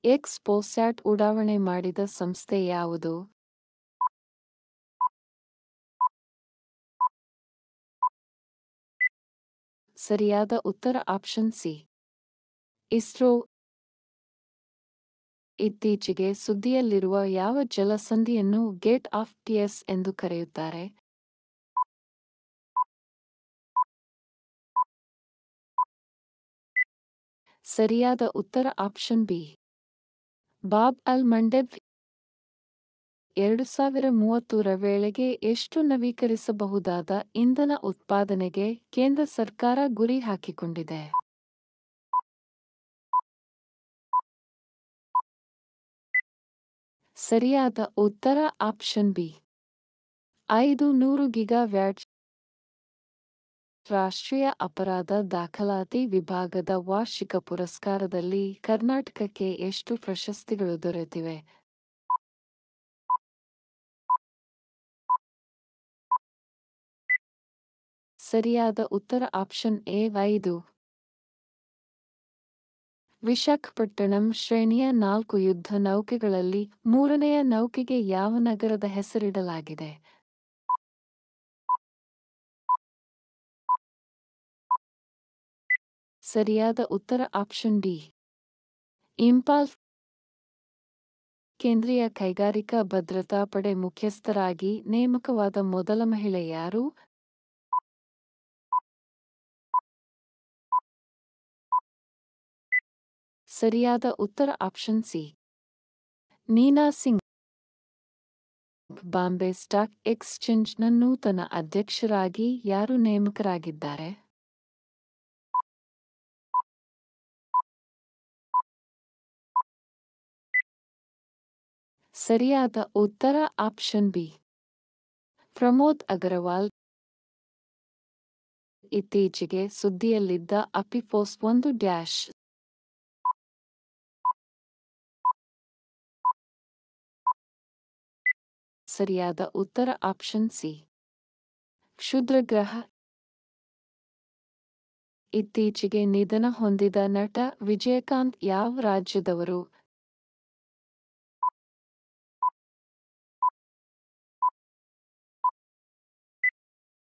ಎಕ್ಸ್‌ಪೋಸ್ಯಾಟ್ ಉಡಾವಣೆ ಮಾಡಿದ ಸಂಸ್ಥೆ ಯಾವುದು? ಸರಿಯಾದ ಉತ್ತರ ಆಪ್ಷನ್ ಸಿ. ಇಸ್ರೋ. ಇತ್ತೀಚೆಗೆ ಸುದ್ದಿಯಲ್ಲಿರುವ ಯಾವ ಜಲಸಂಧಿಯನ್ನು ಗೇಟ್ ಆಫ್ ಟಿಯರ್ಸ್ ಎಂದು ಕರೆಯುತ್ತಾರೆ? ಸರಿಯಾದ ಉತ್ತರ ಆಪ್ಷನ್ ಬಿ. ಬಾಬ್ ಅಲ್ ಮಂಡೆಬ್. 2030ರ ವೇಳೆಗೆ ಎಷ್ಟು ನವೀಕರಿಸಬಹುದಾದ ಇಂಧನ ಉತ್ಪಾದನೆಗೆ ಕೇಂದ್ರ ಸರ್ಕಾರ ಗುರಿ ಹಾಕಿಕೊಂಡಿದೆ? ಸರಿಯಾದ ಉತ್ತರ ಆಪ್ಷನ್ ಬಿ. 500 ಗಿಗಾವ್ಯಾಟ್. ರಾಷ್ಟ್ರೀಯ ಅಪರಾಧ ದಾಖಲಾತಿ ವಿಭಾಗದ ವಾರ್ಷಿಕ ಪುರಸ್ಕಾರದಲ್ಲಿ ಕರ್ನಾಟಕಕ್ಕೆ ಎಷ್ಟು ಪ್ರಶಸ್ತಿಗಳು ದೊರೆತಿವೆ? ಸರಿಯಾದ ಉತ್ತರ ಆಪ್ಷನ್ ಎ 5. ವಿಶಾಖಪಟ್ಟಣಂ ಶ್ರೇಣಿಯ 4 ಯುದ್ಧ ನೌಕೆಗಳಲ್ಲಿ 3ನೆಯ ನೌಕೆಗೆ ಯಾವ ನಗರದ ಹೆಸರಿಡಲಾಗಿದೆ? ಸರಿಯಾದ ಉತ್ತರ ಆಪ್ಷನ್ ಡಿ. ಇಂಪಾಲ್. ಕೇಂದ್ರೀಯ ಕೈಗಾರಿಕಾ ಭದ್ರತಾ ಪಡೆ ಮುಖ್ಯಸ್ಥರಾಗಿ ನೇಮಕವಾದ ಮೊದಲ ಮಹಿಳೆ ಯಾರು? ಸರಿಯಾದ ಉತ್ತರ ಆಪ್ಷನ್ ಸಿ. ನೀನಾ ಸಿಂಗ್. ಬಾಂಬೆ ಸ್ಟಾಕ್ ಎಕ್ಸ್ಚೇಂಜ್ನ ನೂತನ ಅಧ್ಯಕ್ಷರಾಗಿ ಯಾರು ನೇಮಕರಾಗಿದ್ದಾರೆ? ಸರಿಯಾದ ಉತ್ತರ ಆಪ್ಷನ್ ಬಿ. ಪ್ರಮೋದ್ ಅಗರವಾಲ್. ಇತ್ತೀಚೆಗೆ ಸುದ್ದಿಯಲ್ಲಿದ್ದ ಅಪಿಫೋಸ್ 1-. ಸರಿಯಾದ ಉತ್ತರ ಆಪ್ಷನ್ ಸಿ. ಕ್ಷುದ್ರಗ್ರಹ. ಇತ್ತೀಚೆಗೆ ನಿಧನ ಹೊಂದಿದ ನಟ ವಿಜಯಕಾಂತ್ ಯಾವ ರಾಜ್ಯದವರು?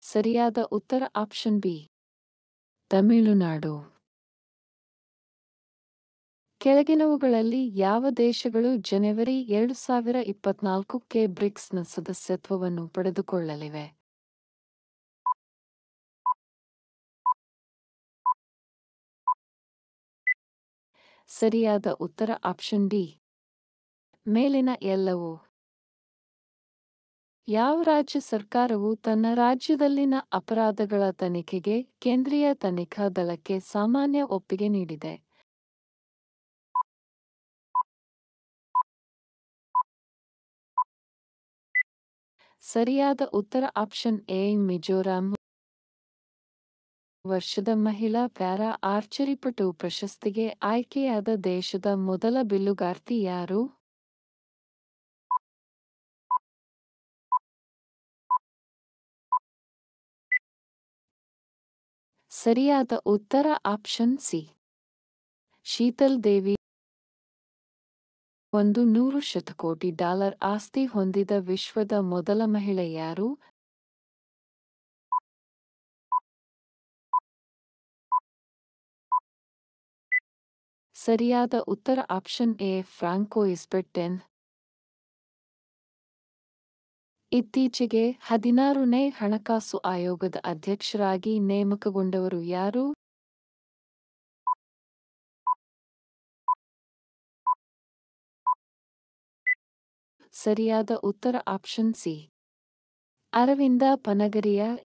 ಸರಿಯಾದ ಉತ್ತರ ಆಪ್ಷನ್ ಬಿ. ತಮಿಳುನಾಡು. ಕೆಳಗಿನವುಗಳಲ್ಲಿ ಯಾವ ದೇಶಗಳು ಜನವರಿ 2024ಕ್ಕೆ ಬ್ರಿಕ್ಸ್ನ ಸದಸ್ಯತ್ವವನ್ನು ಪಡೆದುಕೊಳ್ಳಲಿವೆ? ಸರಿಯಾದ ಉತ್ತರ ಆಪ್ಷನ್ ಡಿ. ಮೇಲಿನ ಎಲ್ಲವೂ. ಯಾವ ರಾಜ್ಯ ಸರ್ಕಾರವು ತನ್ನ ರಾಜ್ಯದಲ್ಲಿನ ಅಪರಾಧಗಳ ತನಿಖೆಗೆ ಕೇಂದ್ರೀಯ ತನಿಖಾ ದಳಕ್ಕೆ ಸಾಮಾನ್ಯ ಒಪ್ಪಿಗೆ ನೀಡಿದೆ? ಸರಿಯಾದ ಉತ್ತರ ಆಪ್ಷನ್ ಎ. ಮಿಜೋರಾಂ. ವರ್ಷದ ಮಹಿಳಾ ಪ್ಯಾರಾ ಆರ್ಚರಿ ಪಟು ಪ್ರಶಸ್ತಿಗೆ ಆಯ್ಕೆಯಾದ ದೇಶದ ಮೊದಲ ಬಿಲ್ಲುಗಾರ್ತಿ ಯಾರು? ಸರಿಯಾದ ಉತ್ತರ ಆಪ್ಷನ್ ಸಿ. ಶೀತಲ್ ದೇವಿ. 100 ಶತಕೋಟಿ ಡಾಲರ್ ಆಸ್ತಿ ಹೊಂದಿದ ವಿಶ್ವದ ಮೊದಲ ಮಹಿಳೆ ಯಾರು? ಸರಿಯಾದ ಉತ್ತರ ಆಪ್ಷನ್ ಎ. ಫ್ರಾಂಕೋಯಿಸ್ ಬೆಟ್ಟೆನ್. ಇತ್ತೀಚೆಗೆ 16ನೇ ಹಣಕಾಸು ಆಯೋಗದ ಅಧ್ಯಕ್ಷರಾಗಿ ನೇಮಕಗೊಂಡವರು ಯಾರು? ಸರಿಯಾದ ಉತ್ತರ ಆಪ್ಷನ್ ಸಿ. ಅರವಿಂದ ಪನಗರಿಯ.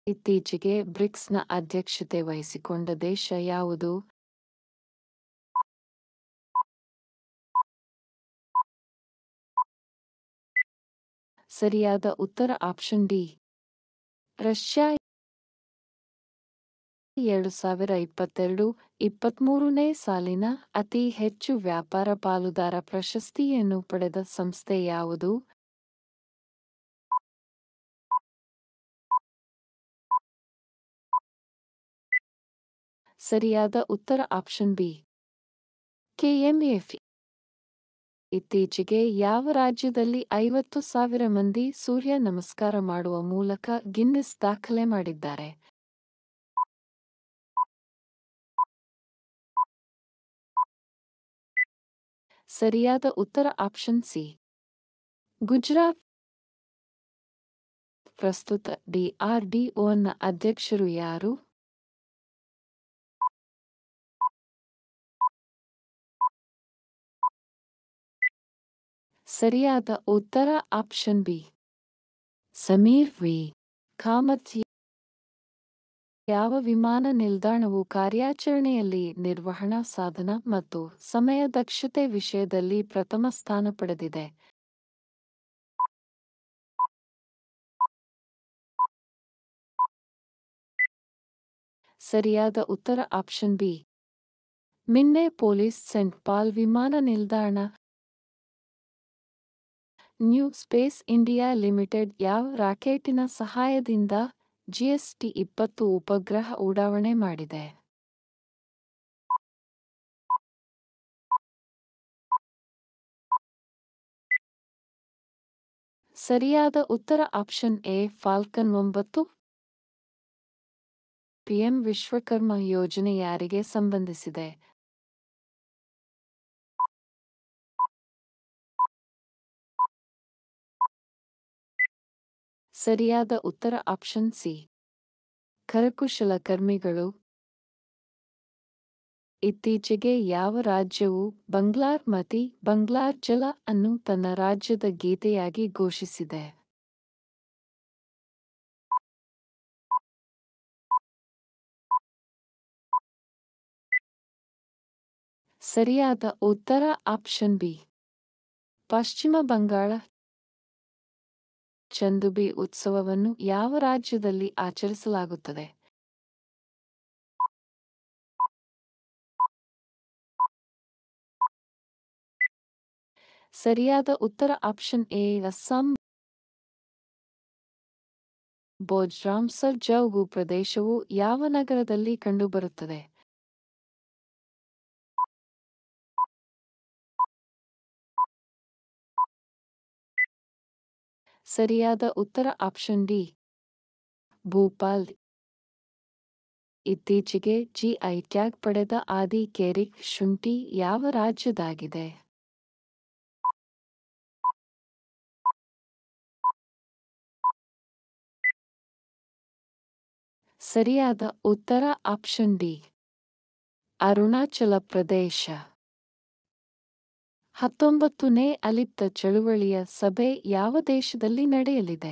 ಇತ್ತೀಚೆಗೆ ಬ್ರಿಕ್ಸ್ನ ಅಧ್ಯಕ್ಷತೆ ವಹಿಸಿಕೊಂಡ ದೇಶ ಯಾವುದು? ಸರಿಯಾದ ಉತ್ತರ ಆಪ್ಷನ್ ಡಿ. ರಷ್ಯಾ. 2022-23ನೇ ಸಾಲಿನ ಅತಿ ಹೆಚ್ಚು ವ್ಯಾಪಾರ ಪಾಲುದಾರ ಪ್ರಶಸ್ತಿಯನ್ನು ಪಡೆದ ಸಂಸ್ಥೆ ಯಾವುದು? ಸರಿಯಾದ ಉತ್ತರ ಆಪ್ಷನ್ ಬಿ. ಕೆಎಂಎಫ್ ಇತ್ತೀಚೆಗೆ ಯಾವ ರಾಜ್ಯದಲ್ಲಿ 50,000 ಮಂದಿ ಸೂರ್ಯ ನಮಸ್ಕಾರ ಮಾಡುವ ಮೂಲಕ ಗಿನ್ನೆಸ್ ದಾಖಲೆ ಮಾಡಿದ್ದಾರೆ? ಸರಿಯಾದ ಉತ್ತರ ಆಪ್ಷನ್ ಸಿ, ಗುಜರಾತ್. ಪ್ರಸ್ತುತ ಡಿಆರ್ಡಿಒನ ಅಧ್ಯಕ್ಷರು ಯಾರು? ಸರಿಯಾದ ಉತ್ತರ option B, Sameer V Kamath. ಯಾವ ವಿಮಾನ ನಿಲ್ದಾಣವು ಕಾರ್ಯಾಚರಣೆಯಲ್ಲಿ ನಿರ್ವಹಣಾ ಸಾಧನ ಮತ್ತು ಸಮಯ ದಕ್ಷತೆ ವಿಷಯದಲ್ಲಿ ಪ್ರಥಮ ಸ್ಥಾನ ಪಡೆದಿದೆ? ಸರಿಯಾದ ಉತ್ತರ ಆಪ್ಷನ್ ಬಿ, ಮಿನ್ನೆಪೋಲಿಸ್ ಸೆಂಟ್ ಪಾಲ್ ವಿಮಾನ ನಿಲ್ದಾಣ. ನ್ಯೂ ಸ್ಪೇಸ್ ಇಂಡಿಯಾ ಲಿಮಿಟೆಡ್ ಯಾವ ರಾಕೆಟಿನ ಸಹಾಯದಿಂದ GST-20 ಉಪಗ್ರಹ ಉಡಾವಣೆ ಮಾಡಿದೆ? ಸರಿಯಾದ ಉತ್ತರ option A, Falcon 9. PM Vishwakarma ಯೋಜನೆ ಯಾರಿಗೆ ಸಂಬಂಧಿಸಿದೆ? ಸರಿಯಾದ ಉತ್ತರ ಆಪ್ಷನ್ ಸಿ, ಕರಕುಶಲಕರ್ಮಿಗಳು. ಇತ್ತೀಚೆಗೆ ಯಾವ ರಾಜ್ಯವು ಬಂಗ್ಲಾರ್ ಮತಿ ಬಂಗ್ಲಾರ್ ಜಲ ಅನ್ನು ತನ್ನ ರಾಜ್ಯದ ಗೀತೆಯಾಗಿ ಘೋಷಿಸಿದೆ? ಸರಿಯಾದ ಉತ್ತರ ಆಪ್ಷನ್ ಬಿ, ಪಶ್ಚಿಮ ಬಂಗಾಳ. ಚಂದುಬಿ ಉತ್ಸವವನ್ನು ಯಾವ ರಾಜ್ಯದಲ್ಲಿ ಆಚರಿಸಲಾಗುತ್ತದೆ? ಸರಿಯಾದ ಉತ್ತರ ಆಪ್ಷನ್ ಎ, ಅಸ್ಸಾಂ. ಬೋಜ್ರಾಮ್ಸರ್ ಜೌಗು ಪ್ರದೇಶವು ಯಾವ ನಗರದಲ್ಲಿ ಕಂಡುಬರುತ್ತದೆ? ಸರಿಯಾದ ಉತ್ತರ ಆಪ್ಷನ್ ಡಿ, ಭೂಪಾಲ್. ಇತ್ತೀಚೆಗೆ ಜಿಐ ಟ್ಯಾಗ್ ಪಡೆದ ಆದಿ ಕೇರಿಕ್ ಶುಂಠಿ ಯಾವ ರಾಜ್ಯದಾಗಿದೆ? ಸರಿಯಾದ ಉತ್ತರ ಆಪ್ಷನ್ ಡಿ, ಅರುಣಾಚಲ ಪ್ರದೇಶ. 19ನೇ ಅಲಿಪ್ತ ಚಳುವಳಿಯ ಸಭೆ ಯಾವ ದೇಶದಲ್ಲಿ ನಡೆಯಲಿದೆ?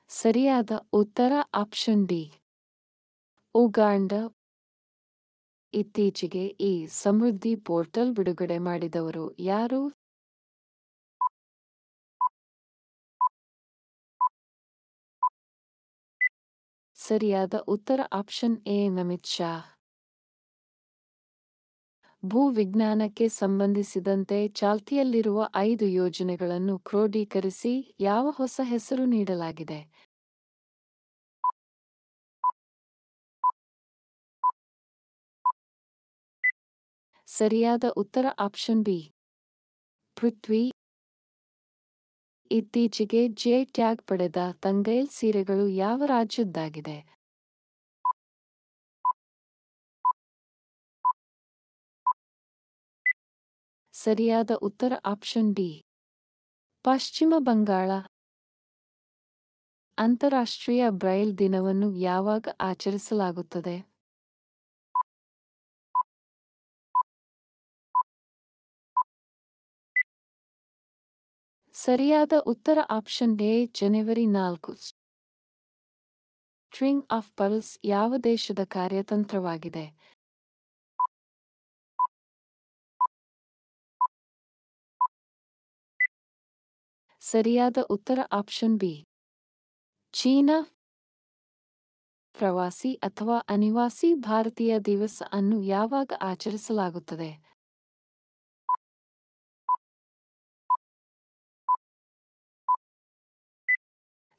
ಸರಿಯಾದ ಉತ್ತರ ಆಪ್ಷನ್ ಡಿ, ಉಗಾಂಡ. ಇತ್ತೀಚೆಗೆ ಈ ಸಮೃದ್ಧಿ ಪೋರ್ಟಲ್ ಬಿಡುಗಡೆ ಮಾಡಿದವರು ಯಾರು? ಸರಿಯಾದ ಉತ್ತರ ಆಪ್ಷನ್ ಎ, ಅಮಿತ್ ಶಾ. ಭೂ ವಿಜ್ಞಾನಕ್ಕೆ ಸಂಬಂಧಿಸಿದಂತೆ ಚಾಲ್ತಿಯಲ್ಲಿರುವ 5 ಯೋಜನೆಗಳನ್ನು ಕ್ರೋಢೀಕರಿಸಿ ಯಾವ ಹೊಸ ಹೆಸರು ನೀಡಲಾಗಿದೆ? ಸರಿಯಾದ ಉತ್ತರ ಆಪ್ಷನ್ ಬಿ, ಪೃಥ್ವಿ. ಇತ್ತೀಚೆಗೆ ಜಿಐ ಟ್ಯಾಗ್ ಪಡೆದ ತಂಗೈಲ್ ಸೀರೆಗಳು ಯಾವ ರಾಜ್ಯದ್ದಾಗಿದೆ? ಸರಿಯಾದ ಉತ್ತರ ಆಪ್ಷನ್ ಡಿ, ಪಶ್ಚಿಮ ಬಂಗಾಳ. ಅಂತಾರಾಷ್ಟ್ರೀಯ ಬ್ರೈಲ್ ದಿನವನ್ನು ಯಾವಾಗ ಆಚರಿಸಲಾಗುತ್ತದೆ? ಸರಿಯಾದ ಉತ್ತರ option A, January 4. String of pearls ಯಾವ ದೇಶದ ಕಾರ್ಯತಂತ್ರವಾಗಿದೆ? ಸರಿಯಾದ ಉತ್ತರ ಆಪ್ಷನ್ ಬಿ, ಚೀನಾ. ಪ್ರವಾಸಿ ಅಥವಾ ಅನಿವಾಸಿ ಭಾರತೀಯ ದಿವಸ ಅನ್ನು ಯಾವಾಗ ಆಚರಿಸಲಾಗುತ್ತದೆ?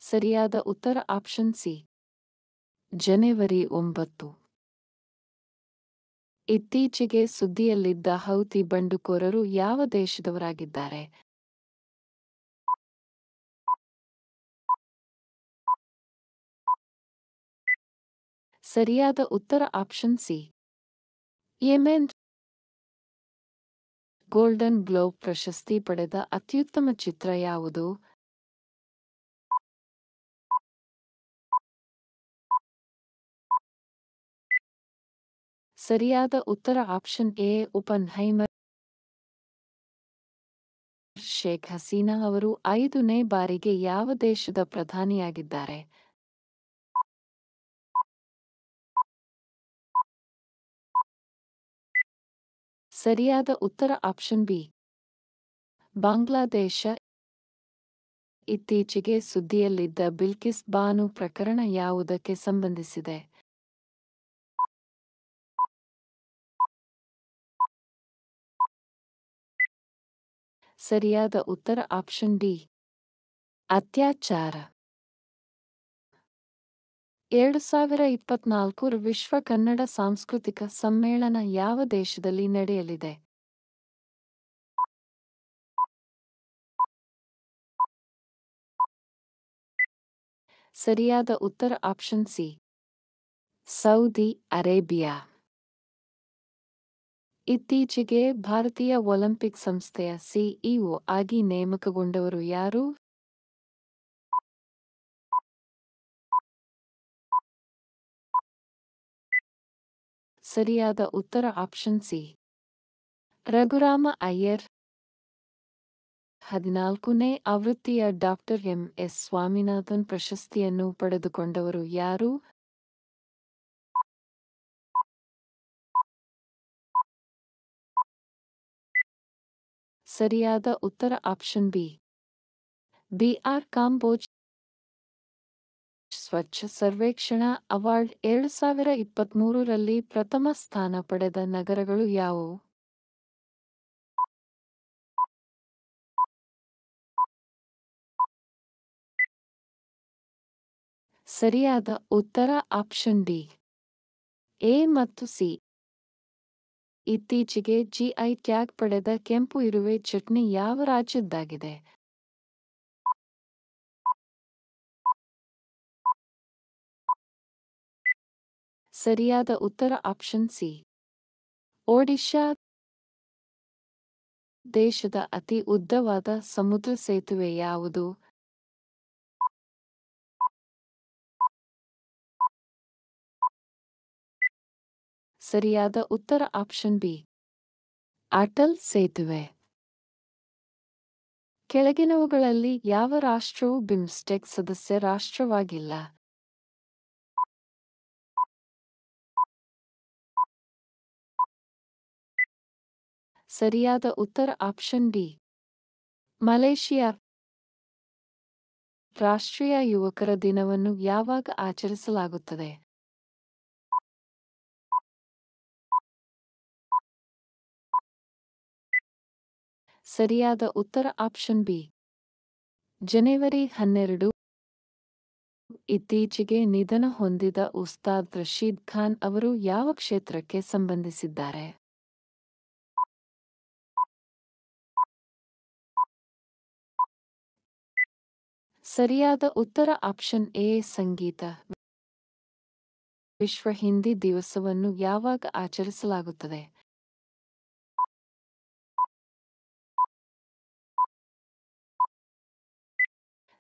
ಸರಿಯಾದ ಉತ್ತರ ಆಪ್ಷನ್ ಸಿ, ಜನವರಿ 9. ಇತ್ತೀಚೆಗೆ ಸುದ್ದಿಯಲ್ಲಿದ್ದ ಹೌತಿ ಬಂಡುಕೋರರು ಯಾವ ದೇಶದವರಾಗಿದ್ದಾರೆ? ಸರಿಯಾದ ಉತ್ತರ option C, Yemen. Golden globe ಪ್ರಶಸ್ತಿ ಪಡೆದ ಅತ್ಯುತ್ತಮ ಚಿತ್ರ ಯಾವುದು? ಸರಿಯಾದ ಉತ್ತರ option A, Oppenheimer. Sheikh Hasina ಅವರು 5ನೇ ಬಾರಿಗೆ ಯಾವ ದೇಶದ ಪ್ರಧಾನಿಯಾಗಿದ್ದಾರೆ? ಸರಿಯಾದ ಉತ್ತರ ಆಪ್ಷನ್ ಬಿ, ಬಾಂಗ್ಲಾದೇಶ. ಇತ್ತೀಚೆಗೆ ಸುದ್ದಿಯಲ್ಲಿದ್ದ ಬಿಲ್ಕಿಸ್ ಬಾನು ಪ್ರಕರಣ ಯಾವುದಕ್ಕೆ ಸಂಬಂಧಿಸಿದೆ? ಸರಿಯಾದ ಉತ್ತರ ಆಪ್ಷನ್ ಡಿ, ಅತ್ಯಾಚಾರ. 2024 ವಿಶ್ವ ಕನ್ನಡ ಸಾಂಸ್ಕೃತಿಕ ಸಮ್ಮೇಳನ ಯಾವ ದೇಶದಲ್ಲಿ ನಡೆಯಲಿದೆ? ಸರಿಯಾದ ಉತ್ತರ ಆಪ್ಷನ್ ಸಿ, ಸೌದಿ ಅರೇಬಿಯಾ. ಇತ್ತೀಚೆಗೆ ಭಾರತೀಯ ಒಲಿಂಪಿಕ್ ಸಂಸ್ಥೆಯ ಸಿಇಒ ಆಗಿ ನೇಮಕಗೊಂಡವರು ಯಾರು? ಸರಿಯಾದ ಉತ್ತರ ಆಪ್ಷನ್ ಸಿ, ರಘುರಾಮ ಅಯ್ಯರ್. 14ನೇ ಆವೃತ್ತಿಯ ಡಾಕ್ಟರ್ ಎಂ.ಎಸ್. ಸ್ವಾಮಿನಾಥನ್ ಪ್ರಶಸ್ತಿಯನ್ನು ಪಡೆದುಕೊಂಡವರು ಯಾರು? ಸರಿಯಾದ ಉತ್ತರ ಆಪ್ಷನ್ ಬಿ, ಬಿ.ಆರ್. ಕಾಂಬೋಜ್. ಸ್ವಚ್ಛ ಸರ್ವೇಕ್ಷಣಾ ಅವಾರ್ಡ್ 2023ರಲ್ಲಿ ಪ್ರಥಮ ಸ್ಥಾನ ಪಡೆದ ನಗರಗಳು ಯಾವುವು? ಸರಿಯಾದ ಉತ್ತರ ಆಪ್ಷನ್ ಡಿ, ಎ ಮತ್ತು ಸಿ. ಇತ್ತೀಚೆಗೆ ಜಿಐ ಟ್ಯಾಗ್ ಪಡೆದ ಕೆಂಪು ಇರುವೆ ಚಟ್ನಿ ಯಾವ ರಾಜ್ಯದ್ದಾಗಿದೆ? ಸರಿಯಾದ ಉತ್ತರ ಆಪ್ಷನ್ ಸಿ, ಒಡಿಶಾ. ದೇಶದ ಅತಿ ಉದ್ದವಾದ ಸಮುದ್ರ ಸೇತುವೆ ಯಾವುದು? ಸರಿಯಾದ ಉತ್ತರ ಆಪ್ಷನ್ ಬಿ, ಅಟಲ್ ಸೇತುವೆ. ಕೆಳಗಿನವುಗಳಲ್ಲಿ ಯಾವ ರಾಷ್ಟ್ರವು ಬಿಮ್ಸ್ಟೆಕ್ ಸದಸ್ಯ ರಾಷ್ಟ್ರವಾಗಿಲ್ಲ? ಸರಿಯಾದ ಉತ್ತರ ಆಪ್ಷನ್ ಡಿ, ಮಲೇಷಿಯಾ. ರಾಷ್ಟ್ರೀಯ ಯುವಕರ ದಿನವನ್ನು ಯಾವಾಗ ಆಚರಿಸಲಾಗುತ್ತದೆ? ಸರಿಯಾದ ಉತ್ತರ ಆಪ್ಷನ್ ಬಿ, ಜನವರಿ 12. ಇತ್ತೀಚೆಗೆ ನಿಧನ ಹೊಂದಿದ ಉಸ್ತಾದ್ ರಶೀದ್ ಖಾನ್ ಅವರು ಯಾವ ಕ್ಷೇತ್ರಕ್ಕೆ ಸಂಬಂಧಿಸಿದ್ದಾರೆ? ಸರಿಯಾದ ಉತ್ತರ ಆಪ್ಷನ್ ಎ, ಸಂಗೀತ. ವಿಶ್ವ ಹಿಂದಿ ದಿವಸವನ್ನು ಯಾವಾಗ ಆಚರಿಸಲಾಗುತ್ತದೆ?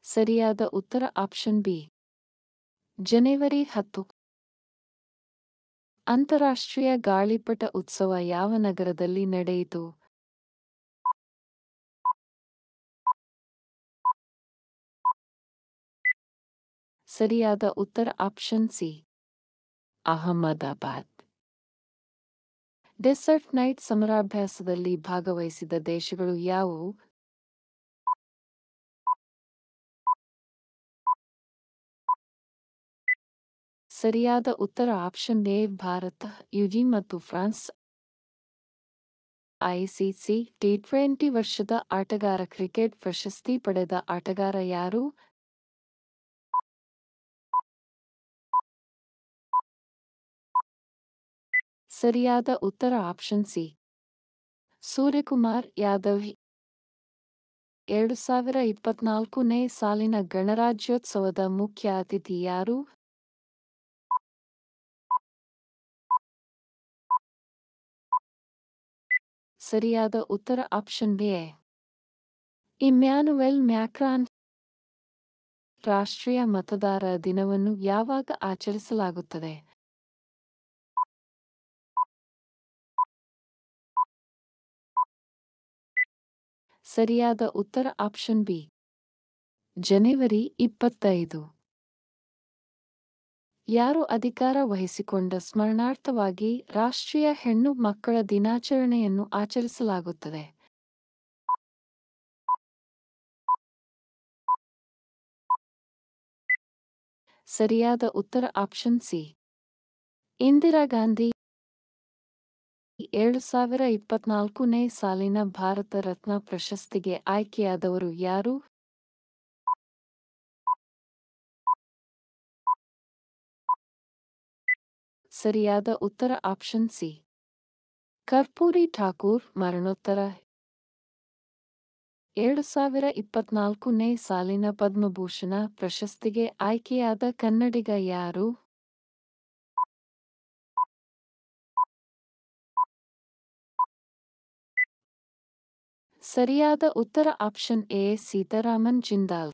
ಸರಿಯಾದ ಉತ್ತರ ಆಪ್ಷನ್ ಬಿ, ಜನವರಿ 10. ಅಂತಾರಾಷ್ಟ್ರೀಯ ಗಾಳಿಪಟ ಉತ್ಸವ ಯಾವ ನಗರದಲ್ಲಿ ನಡೆಯಿತು? ಸರಿಯಾದ ಉತ್ತರ option C, Ahmedabad. Desert knight ಸಮರಾಭ್ಯಾಸದಲ್ಲಿ ಭಾಗವಹಿಸಿದ ದೇಶಗಳು ಯಾವುವು? ಸರಿಯಾದ ಉತ್ತರ ಆಪ್ಷನ್ ಎ, ಭಾರತ, ಯುಜಿ ಮತ್ತು ಫ್ರಾನ್ಸ್. ಐಸಿಸಿ ಟಿ20 ವರ್ಷದ ಆಟಗಾರ ಕ್ರಿಕೆಟ್ ಪ್ರಶಸ್ತಿ ಪಡೆದ ಆಟಗಾರ ಯಾರು? ಸರಿಯಾದ ಉತ್ತರ ಆಪ್ಷನ್ ಸಿ. ಸೂರ್ಯಕುಮಾರ್ ಯಾದವ್. 2024ನೇ ಸಾಲಿನ ಗಣರಾಜ್ಯೋತ್ಸವದ ಮುಖ್ಯ ಅತಿಥಿ ಯಾರು? ಸರಿಯಾದ ಉತ್ತರ ಆಪ್ಷನ್ ಎ. Emmanuel Macron. ರಾಷ್ಟ್ರೀಯ ಮತದಾರ ದಿನವನ್ನು ಯಾವಾಗ ಆಚರಿಸಲಾಗುತ್ತದೆ? ಸರಿಯಾದ ಉತ್ತರ ಆಪ್ಷನ್ ಬಿ. ಜನವರಿ 25. ಯಾರು ಅಧಿಕಾರ ವಹಿಸಿಕೊಂಡ ಸ್ಮರಣಾರ್ಥವಾಗಿ ರಾಷ್ಟ್ರೀಯ ಹೆಣ್ಣು ಮಕ್ಕಳ ದಿನಾಚರಣೆಯನ್ನು ಆಚರಿಸಲಾಗುತ್ತದೆ? ಸರಿಯಾದ ಉತ್ತರ ಆಪ್ಷನ್ ಸಿ. ಇಂದಿರಾ ಗಾಂಧಿ. 2024ನೇ ಸಾಲಿನ ಭಾರತ ರತ್ನ ಪ್ರಶಸ್ತಿಗೆ ಆಯ್ಕೆಯಾದವರು ಯಾರು? ಸರಿಯಾದ ಉತ್ತರ ಆಪ್ಷನ್ ಸಿ. ಕರ್ಪೂರಿ ಠಾಕೂರ್. ಮರಣೋತ್ತರ 2024ನೇ ಸಾಲಿನ ಪದ್ಮಭೂಷಣ ಪ್ರಶಸ್ತಿಗೆ ಆಯ್ಕೆಯಾದ ಕನ್ನಡಿಗ ಯಾರು? ಸರಿಯಾದ ಉತ್ತರ option A. Sitharaman Jindal.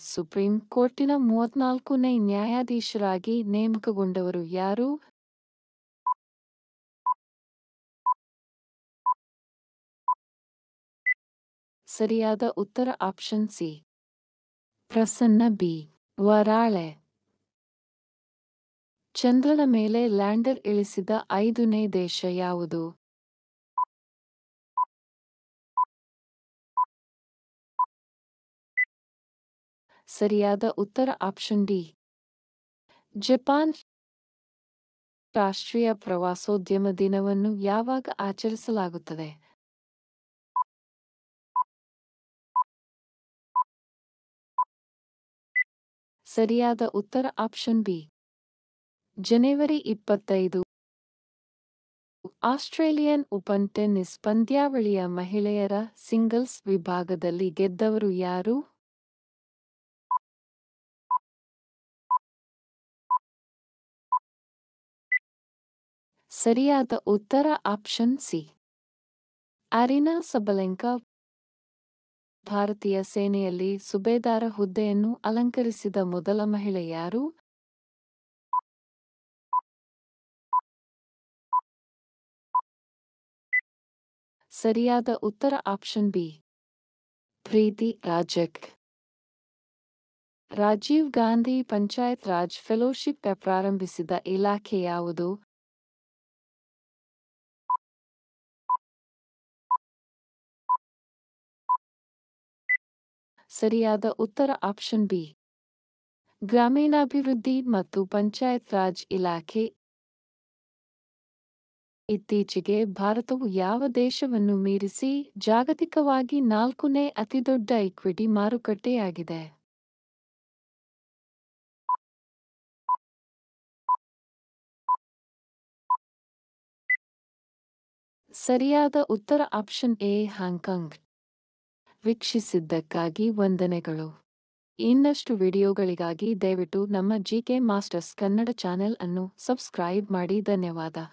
Supreme ಕೋರ್ಟಿನ 34ನೇ ನ್ಯಾಯಾಧೀಶರಾಗಿ ನೇಮಕಗೊಂಡವರು ಯಾರು? ಸರಿಯಾದ ಉತ್ತರ option C. Prasanna B. Varale. ಚಂದ್ರನ ಮೇಲೆ ಲ್ಯಾಂಡರ್ ಇಳಿಸಿದ 5ನೇ ದೇಶ ಯಾವುದು? ಸರಿಯಾದ ಉತ್ತರ ಆಪ್ಷನ್ ಡಿ. ಜಪಾನ್. ರಾಷ್ಟ್ರೀಯ ಪ್ರವಾಸೋದ್ಯಮ ದಿನವನ್ನು ಯಾವಾಗ ಆಚರಿಸಲಾಗುತ್ತದೆ? ಸರಿಯಾದ ಉತ್ತರ ಆಪ್ಷನ್ ಬಿ. ಜನವರಿ 25. ಆಸ್ಟ್ರೇಲಿಯನ್ ಓಪನ್ ಟೆನ್ನಿಸ್ ಪಂದ್ಯಾವಳಿಯ ಮಹಿಳೆಯರ ಸಿಂಗಲ್ಸ್ ವಿಭಾಗದಲ್ಲಿ ಗೆದ್ದವರು ಯಾರು? ಸರಿಯಾದ ಉತ್ತರ ಆಪ್ಷನ್ ಸಿ. ಅರಿನಾ ಸಬಲೆಂಕಾ. ಭಾರತೀಯ ಸೇನೆಯಲ್ಲಿ ಸುಬೇದಾರ ಹುದ್ದೆಯನ್ನು ಅಲಂಕರಿಸಿದ ಮೊದಲ ಮಹಿಳೆ ಯಾರು? ಸರಿಯಾದ ಉತ್ತರ ಆಪ್ಷನ್ ಬಿ. ಪ್ರೀತಿ ರಾಜಕ್. ರಾಜೀವ್ ಗಾಂಧಿ ಪಂಚಾಯತ್ ರಾಜ್ ಫೆಲೋಶಿಪ್ ಪ್ರಾರಂಭಿಸಿದ ಇಲಾಖೆ ಯಾವುದು? ಸರಿಯಾದ ಉತ್ತರ ಆಪ್ಷನ್ ಬಿ. ಗ್ರಾಮೀಣಾಭಿವೃದ್ಧಿ ಮತ್ತು ಪಂಚಾಯತ್ ರಾಜ್ ಇಲಾಖೆ. ಇತ್ತೀಚೆಗೆ ಭಾರತವು ಯಾವ ದೇಶವನ್ನು ಮೀರಿಸಿ ಜಾಗತಿಕವಾಗಿ 4ನೇ ಅತಿದೊಡ್ಡ ಈಕ್ವಿಟಿ ಮಾರುಕಟ್ಟೆಯಾಗಿದೆ? ಸರಿಯಾದ ಉತ್ತರ ಆಪ್ಷನ್ ಎ. ಹಾಂಗ್ಕಾಂಗ್. ವೀಕ್ಷಿಸಿದ್ದಕ್ಕಾಗಿ ವಂದನೆಗಳು. ಇನ್ನಷ್ಟು ವಿಡಿಯೋಗಳಿಗಾಗಿ ದಯವಿಟ್ಟು ನಮ್ಮ ಜಿಕೆ ಮಾಸ್ಟರ್ಸ್ ಕನ್ನಡ ಚಾನೆಲ್ ಅನ್ನು ಸಬ್ಸ್ಕ್ರೈಬ್ ಮಾಡಿ. ಧನ್ಯವಾದ.